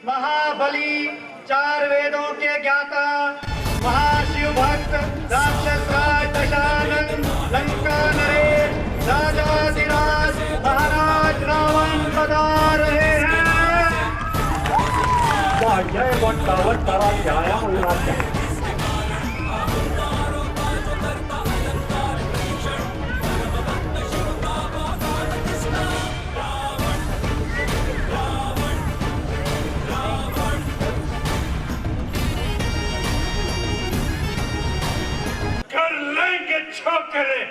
महाबली, चार वेदों के ज्ञाता, महाशिव भक्त, राक्षस राज दशानन, लंका नरेश, राजाधिराज महाराज रावण बता रहे हैं। जय वट्टावताराध्याय। छोकरे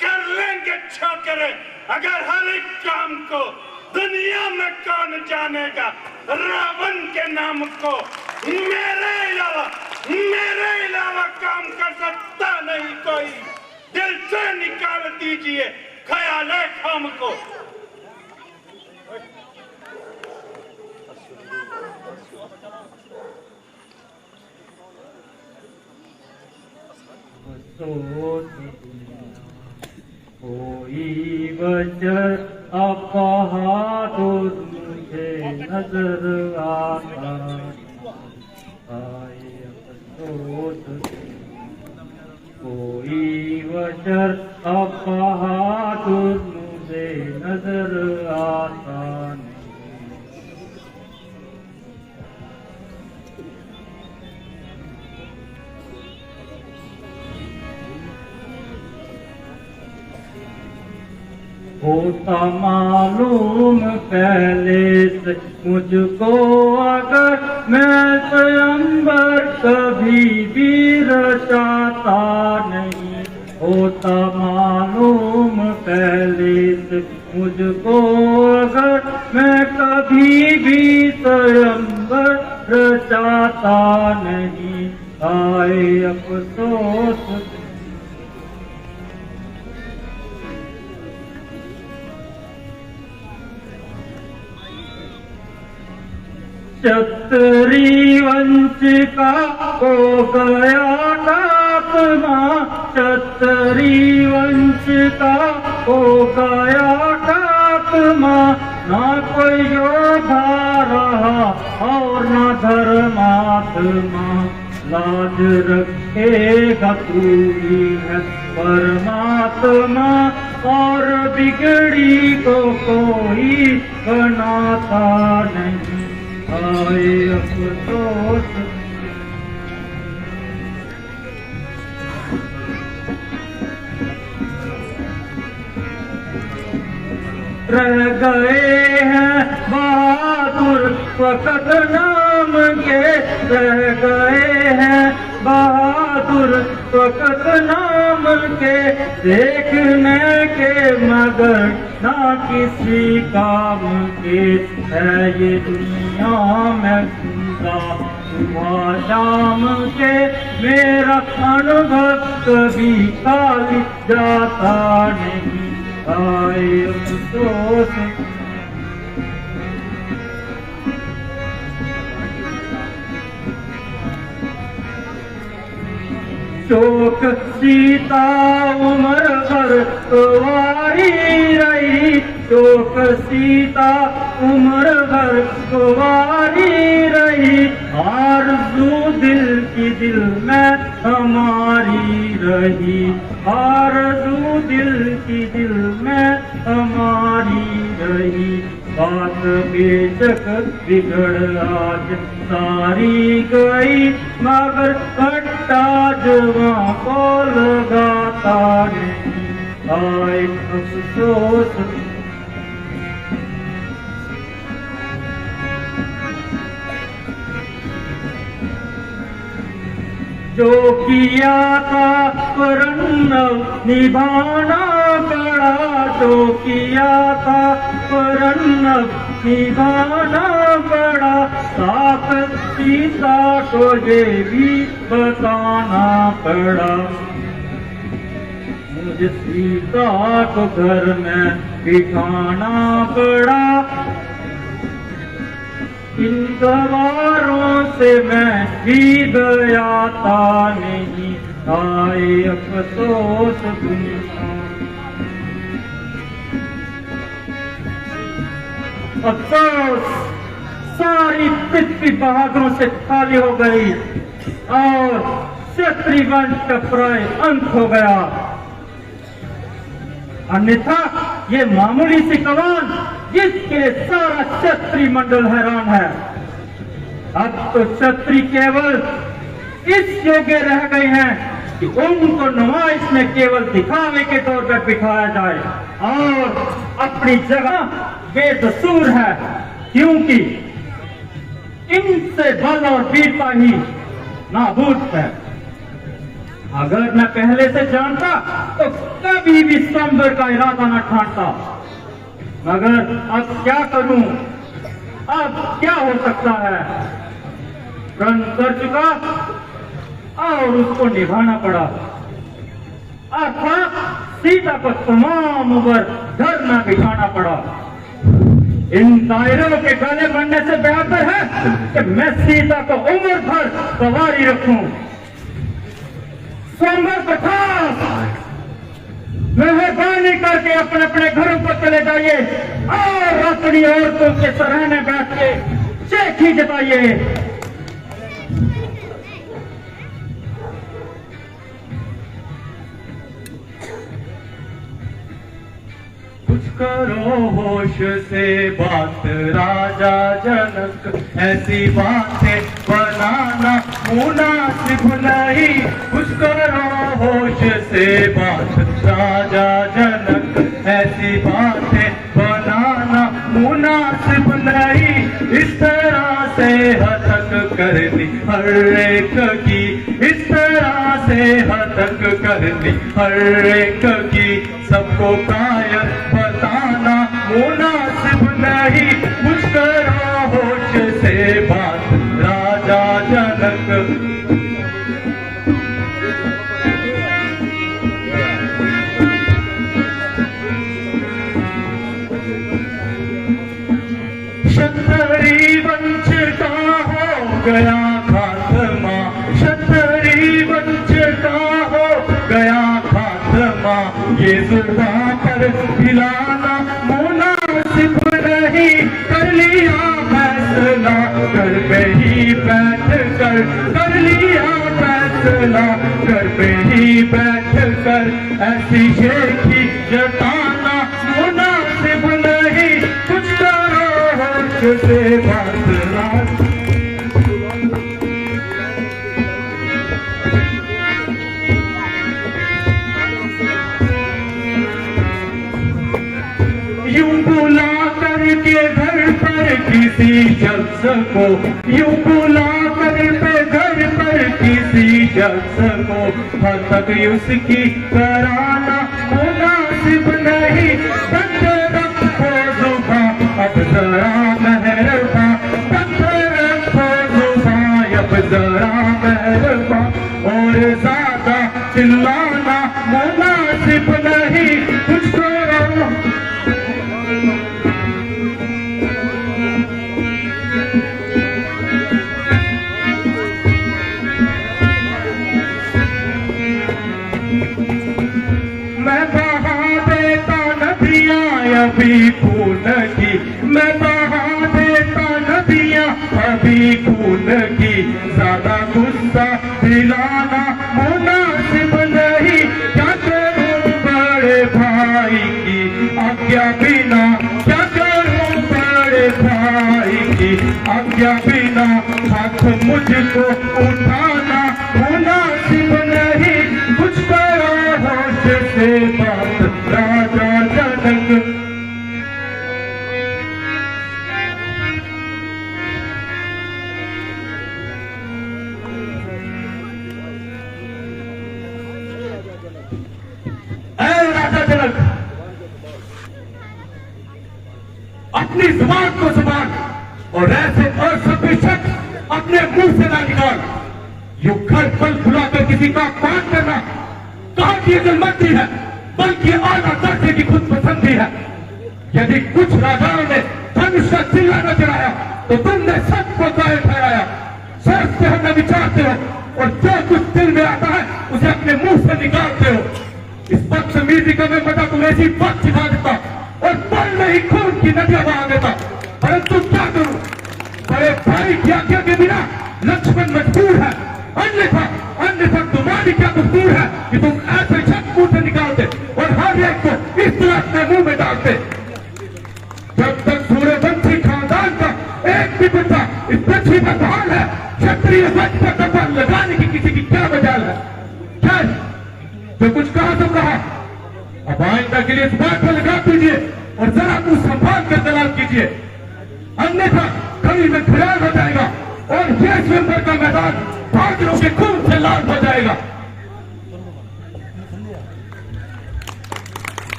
कर लेंगे छोकरे। अगर हर एक काम को दुनिया में कौन जानेगा, रावण के नाम को मेरे अलावा काम कर सकता नहीं कोई। दिल से निकाल दीजिए ख्याल खाम को। कोई वजह अपहार मुझे नजर आता आए अफसोस। कोई वजह अपहार मुझे नजर आता होता मालूम पहले से मुझको, अगर मैं स्वयंवर कभी भी रचाता नहीं। होता मालूम पहले से मुझको, अगर मैं कभी भी स्वयंवर रचाता नहीं। आए अफसोस क्षत्रिय वंशिका हो गया खात्मा। क्षत्रिय वंशिका हो गया खात्मा। ना कोई योद्धा रहा और न धर्मात्मा। लाज रखेगा तू ही है परमात्मा, और बिगड़ी को कोई बनाता नहीं। आए अफसोस रह गए हैं बहादुर वक़्त नाम के। रह गए हैं बहादुर वक़्त नाम के। देखने के मगर ना किसी काम के। है ये दुनिया में जिंदा सुबह शाम के। मेरा अनुभव कभी खाली जाता नहीं। आए अफसोस शोक सीता उम्र भर कुंवारी रही। शोक सीता उम्र भर कुंवारी रही। आरज़ू दिल की दिल में हमारी रही। आरज़ू दिल की दिल में हमारी रही। बात बेशक बिगड़ आज सारी गई, मगर खट्टा जुबां को लगाता नहीं। आए अफसोस जो किया था परन्नव निभाना पड़ा। जो किया था परन्नव निभाना पड़ा। साथ सीता को ये भी बताना पड़ा। मुझे सीता को घर में बिठाना पड़ा। इन गवारों से मैं ही गया था नहीं। आए अफसोस दुनिया अफसोस सारी पृथ्वी बहादुरों से खाली हो गई और क्षत्रिय वंश का प्राय अंत हो गया। अन्यथा ये मामूली सी कमान जिसके लिए सारा क्षत्रिय मंडल हैरान है। अब तो क्षत्रिय केवल इस योग्य रह गए हैं कि उनको नुमाइश में केवल दिखावे के तौर पर बिठाया जाए और अपनी जगह बेकसूर है, क्योंकि इनसे बल और वीरता ही नाबूद है। अगर मैं पहले से जानता तो कभी भी स्वयंवर का इरादा न ठानता, मगर अब क्या करूं, अब क्या हो सकता है। प्रण कर चुका और उसको निभाना पड़ा, अर्थात सीता को तमाम उम्र घर में बिठाना पड़ा। इन दायरों के गले बनने से बेहतर है कि मैं सीता को उम्र भर सवारी रखूं। स्वयंवर प्रताप, मेहरबानी करके अपने अपने घरों पर चले जाइए और अपनी औरतों के सराहने बैठ के चेखी जताइए। कुछ करो होश से बात राजा जनक, ऐसी बातें बनाना मुनासिब नहीं। कुछ करो होश से बात राजा जनक, ऐसी बातें बनाना मुनासिब नहीं। इस तरह से हतक करनी हर एक की, इस तरह से हतक करनी हर एक की, सबको कायर बताना मुनासिब नहीं। कुछ करो होश से बात राजा जनक। क्षत्रिय वंश का हो गया खात्मा, क्षत्रिय वंश का हो गया खात्मा। ये जुबान पर हिलाना मुनासिब नहीं। कर लिया फैसला घर में ही बैठ कर, कर लिया फैसला घर में ही बैठ कर। ऐसी शेखी जताना मुनासिब नहीं। कुछ करो होश से बात राज। यूं बुला करके घर पर किसी शख्स को, यूं बुला करके घर पर किसी शख्स को, हतक उसकी कराना मुनासिब नहीं। बंद रखो जुबान अब जरा मेहरबान, बंद रखो जुबान अब जरा मेहरबान। और ज्यादा चिल्लाना मुनासिब नहीं। कुछ करो अभी खून की, मैं बहा देता नदियां अभी खून की। ज्यादा गुस्सा दिलाना मुनासिब नहीं। क्या करूं बड़े भाई की आज्ञा बिना, क्या करूं बड़े भाई की आज्ञा बिना। हाथ मुझको उठाना मुनासिब नहीं। कुछ करो होश से बात राजा जनक। अपनी जुबान को संभाल और ऐसे असभ्य शख्स अपने मुंह से ना निकाल। यू घर पल खुलाकर किसी का अपमान करना कहाँ की अकलमंदी है, बल्कि आला दर्जे की खुद पसंदी है। यदि कुछ राजाओं ने धनुष का चिल्ला न चढ़ाया तो तुमने सबको गाय ठहराया। सोचते हो न विचारते हो और जो कुछ दिल में आता है उसे अपने मुंह से निकालते हो। इस बदतमीजी का मैं पता तुम्हें ऐसी बात सिखा देता और पल में ही खून की नदियां बहा देता, परंतु क्या करूं भाई की आज्ञा के बिना लक्ष्मण मजबूर है, अन्यथा अन्यथा तुम्हारी क्या कसूर है कि तुम ऐसे शख्स मुंह से निकालते और हर एक को इस तरह अपने मुंह में डालते। जब तक सूर्यवंशी खानदान का एक भी बच्चा इस पृथ्वी पर बहाल है, क्षत्रिय वंश पर दबाव लगाने की किसी की क्या मजाल है। खैर, जो कुछ कहा तो कहा, अब आइंदा के लिए इस बात पर लगा दीजिए और जरा कुछ संभाल कर तलाश कीजिए, अन्यथा कभी में खिलाफ हो जाएगा और ये स्वयंवर का मैदान भागरों के खून से लाल हो जाएगा।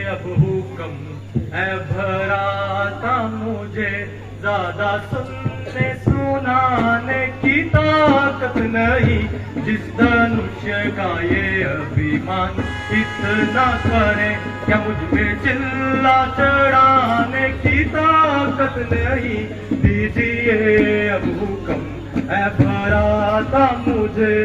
अब हुक्म है भराता मुझे, ज्यादा सुनने सुनाने की ताकत नहीं। जिस धनुष्य का ये अभिमान इतना करे, क्या मुझ पे चिल्ला चढ़ाने की ताकत नहीं। दीजिए अब हुक्म है भराता मुझे।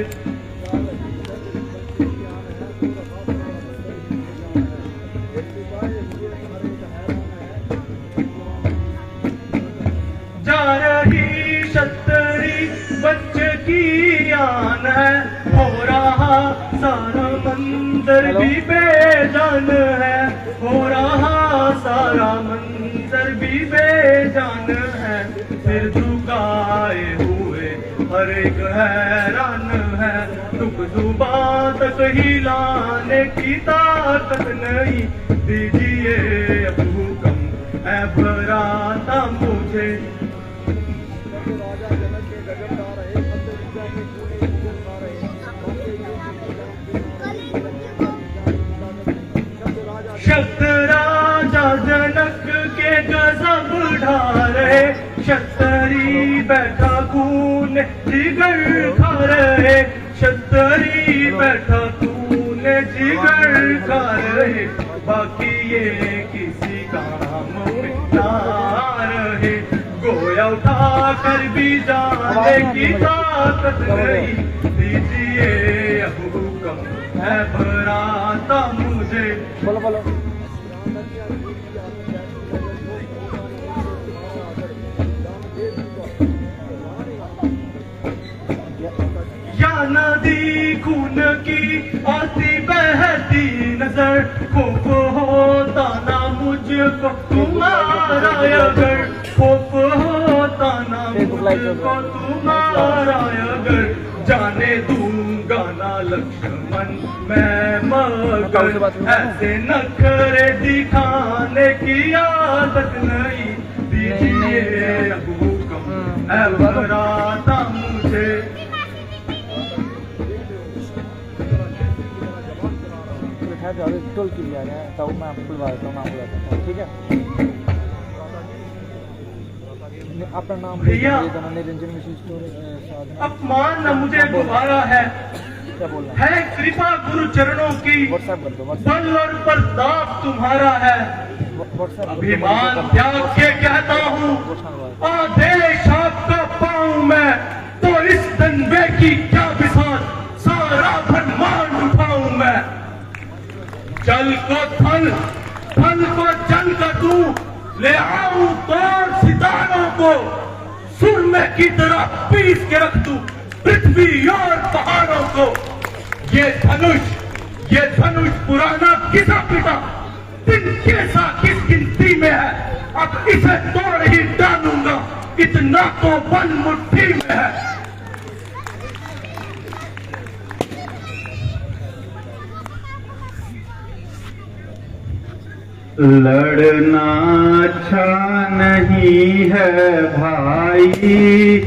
जा रही क्षत्रिय बच्चे की आन है, हो रहा सारा मंदिर भी बेजान है, हो रहा सारा मंदिर भी बेजान है। सिर झुकाए हुए हर एक हैरान है, दुख जुबान तक हिलाने की ताकत नहीं। दीजिए अब हुक्म है भराता मुझे। शब्द राजा जनक के गजब ढा रहे, क्षत्रिय बैठा खून जिगर खा रहे, क्षत्रिय बैठा खून जिगर खा रहे। बाकी ये किसी काम में ना रहे, गोया उठा कर भी जाने की ताकत नहीं। दीजिए अब हुक्म है भराता मुझे। बोलो बोलो। या नदी खून की आती बहती नजर, खौफ होता ना मुझको तुम्हारा अगर, खौफ होता ना मुझको तुम्हारा अगर। जाने दूंगा ना लक्ष्मण मैं मगर, ऐसे नखरे दिखाने की आदत नहीं। दीजिए अब हुक्म है भराता मुझे। टोल की भी आ रहा है, तो मैं आपको बुलवा देता हूँ, मैं बुलाता हूँ, ठीक है। अपना नाम भैया, निरंजन मिश्र स्टोर। अपमान न मुझे गुबारा है, क्या बोलना है कृपा गुरु चरणों की, व्हाट्सएप कर दो। बल और प्रताप तुम्हारा है। अभिमान त्याग के कहता हूँ, आदेश आपका पाऊं मैं, तो इस दंबे की क्या बिसात, सारा भरमान उठाऊं मैं। जल को थल, थल को जल का तू, ले आऊं तोड़ सितारों को, सुरमे की तरह पीस के रख दूं पृथ्वी और पहाड़ों को। ये धनुष पुराना किसा पिता, दिन कैसा किस गिनती में है, अब इसे तोड़ ही डालूंगा, इतना तो बल मुट्ठी में है। लड़ना अच्छा नहीं है भाई,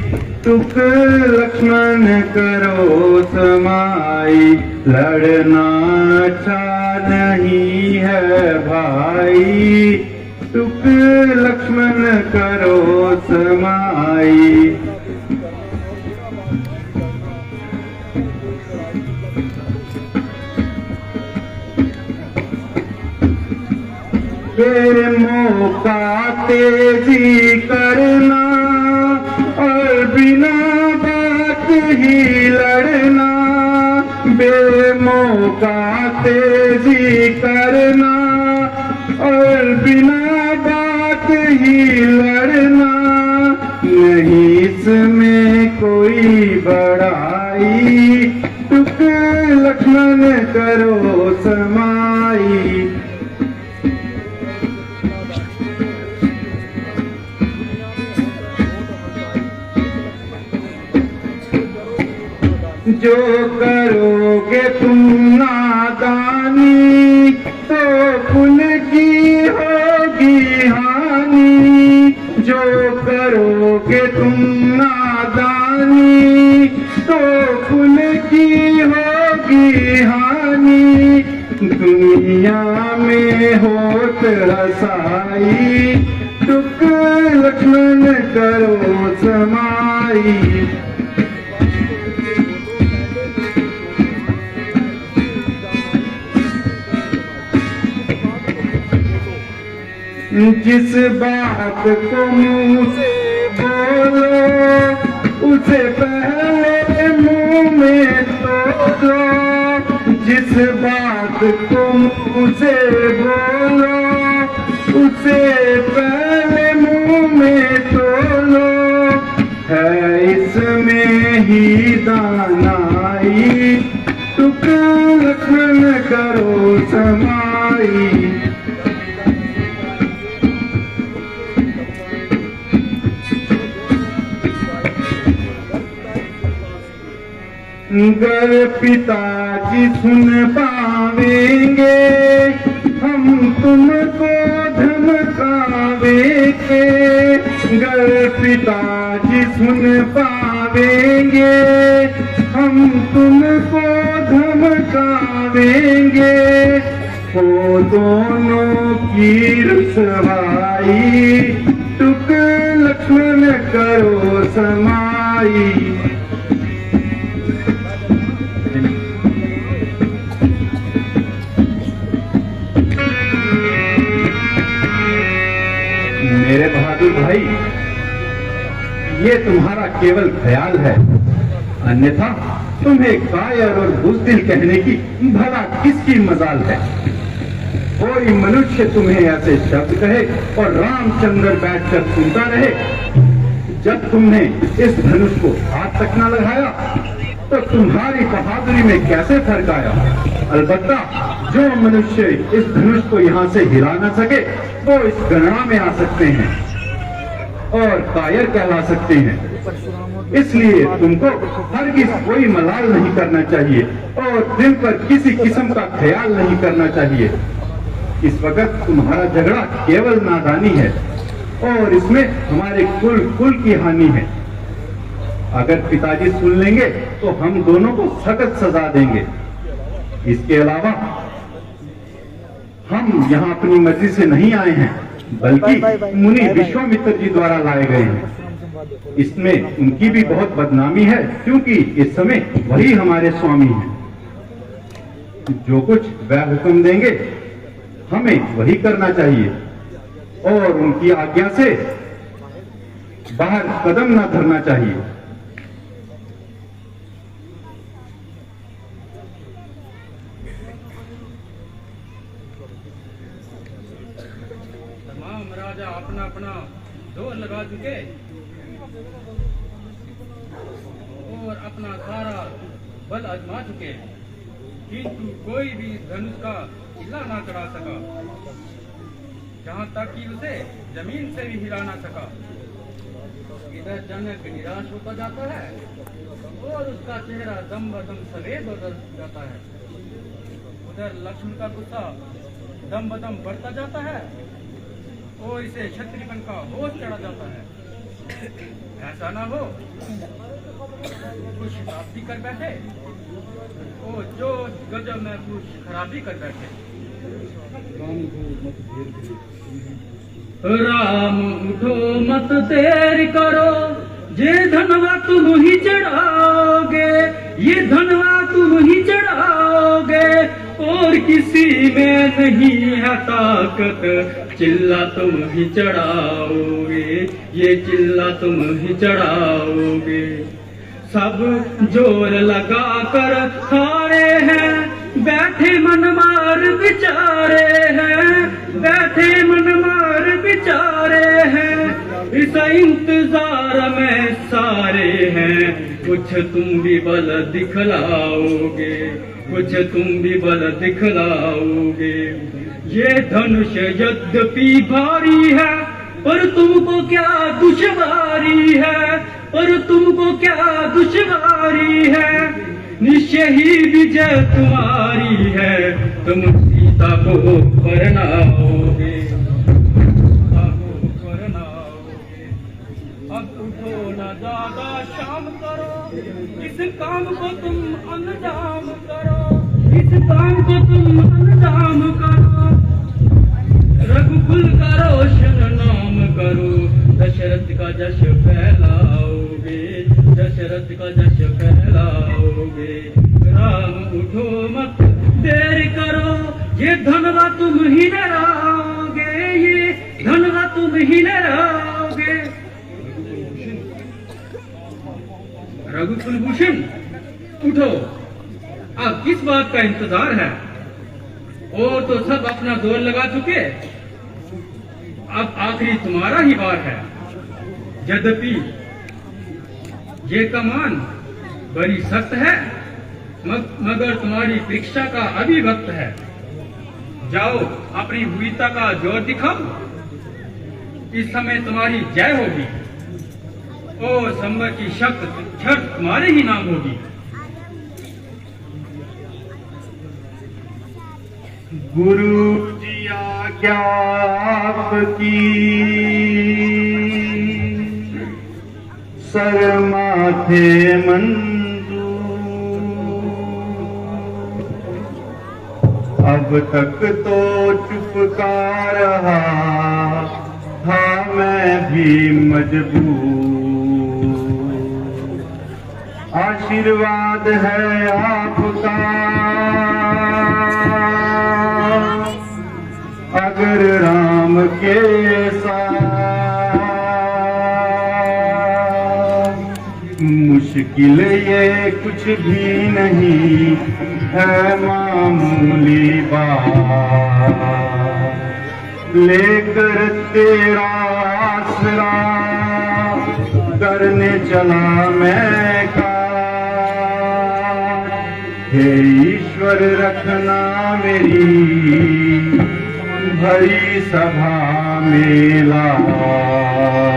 तुक लक्ष्मण करो समाई। लड़ना अच्छा नहीं है भाई, तुक लक्ष्मण करो समाई। बेमौका तेजी करना और बिना बात ही लड़ना, बेमौका का तेजी करना और बिना बात ही लड़ना, नहीं इसमें कोई बड़ाई, टुक लक्ष्मण करो समाई। जो करोगे तुम नादानी तो कुल की होगी हानि, जो करोगे तुम नादानी तो कुल की होगी हानि। दुनिया में होत हसाई, टुक लक्ष्मण करो समाई। जिस बात को मुंह से बोलो उसे पहले मुंह में तोड़ो, जिस बात को मुंह से बोलो उसे पहले मुंह में तोड़ो, है इसमें ही दानाई, टुक लक्ष्मण करो समाई। गर पिताजी सुन पावेंगे हम तुमको धमकावेंगे, गर पिताजी सुन पावेंगे हम तुमको धमकावेंगे, हो दोनों की रुसवाई, टुक लक्ष्मण करो समाई। मेरे बहादुर भाई, ये तुम्हारा केवल ख्याल है, अन्यथा तुम्हें कायर और बुज़दिल कहने की भला किसकी मजाल है। कोई मनुष्य तुम्हें ऐसे शब्द कहे और रामचंद्र बैठकर सुनता रहे। जब तुमने इस धनुष को हाथ तक न लगाया तो तुम्हारी बहादुरी में कैसे फर्क आया। अलबत्ता जो मनुष्य इस धनुष को यहाँ से हिला न सके वो इस गणना में आ सकते हैं और कायर कहला सकते हैं। इसलिए तुमको हरगिज़ कोई मलाल नहीं करना चाहिए और दिल पर किसी किस्म का ख्याल नहीं करना चाहिए। इस वक्त तुम्हारा झगड़ा केवल नादानी है और इसमें हमारे कुल की हानि है। अगर पिताजी सुन लेंगे तो हम दोनों को सख्त सजा देंगे। इसके अलावा हम यहाँ अपनी मर्जी से नहीं आए हैं, बल्कि मुनि विश्वामित्र जी द्वारा लाए गए हैं। इसमें उनकी भी बहुत बदनामी है, क्योंकि इस समय वही हमारे स्वामी हैं। जो कुछ वह हुक्म देंगे हमें वही करना चाहिए और उनकी आज्ञा से बाहर कदम न धरना चाहिए। तमाम राजा अपना अपना जोर लगा चुके और अपना सारा बल आजमा चुके, किंतु कोई भी धनुष का हिला ना चढ़ा सका, जहाँ तक कि उसे जमीन से भी हिला ना सका। इधर जनक निराश होता जाता है और उसका चेहरा दम बदम सफेद हो जाता है। उधर लक्ष्मण का गुस्सा दम बदम बढ़ता जाता है और इसे क्षत्रियपन का होश चढ़ा जाता है। ऐसा ना हो कुछ शराबी कर बैठे और जो गजब में कुछ खराबी कर बैठे। राम उठो मत देर करो, ये धनवा तुम ही चढ़ाओगे, ये धनवा तुम ही चढ़ाओगे और किसी में नहीं है ताकत, चिल्ला तुम ही चढ़ाओगे, ये चिल्ला तुम ही चढ़ाओगे। सब जोर लगा कर खड़े हैं बैठे मन मार बिचारे हैं, बैठे मन मार बिचारे हैं, इस इंतजार में सारे हैं। कुछ तुम भी बल दिखलाओगे, कुछ तुम भी बल दिखलाओगे। ये धनुष यद्यपि भारी है, पर तुमको क्या दुश्वारी है, पर तुमको क्या दुश्वारी है। निश्चय ही विजय तुम्हारी है, तुम सीता को परनाओगे, सीता को परनाओगे। अब उठो न ज्यादा शाम करो, इस काम को तुम अंजाम करो, इस काम को तुम अंजाम करो। रघुकुल का रोशन नाम करो, दशरथ का जश फैलाओगे, दशरथ का जश फैलाओगे। राम उठो मत देर करो, ये धनवा तुम ही लड़ाओगे, ये धनवा तुम ही लड़ाओगे। रघुकुल भूषण उठो, अब किस बात का इंतजार है? और तो सब अपना जोर लगा चुके, अब आखिरी तुम्हारा ही बार है। यद्यपि ये कमान बड़ी सख्त है, मगर तुम्हारी परीक्षा का अभी वक्त है। जाओ अपनी वीरता का जोर दिखाओ, इस समय तुम्हारी जय होगी और संबर की शर्त तुम्हारे ही नाम होगी। गुरु जी आज्ञा आपकी, सर माथे मंजूर। अब तक तो चुप का रहा था मैं भी मजबूर। आशीर्वाद है आपका, अगर राम के साथ मुश्किल ये कुछ भी नहीं है, मामूली बात लेकर तेरा आसरा करने चला मैं का। हे ईश्वर रखना मेरी भरी सभा में लाज।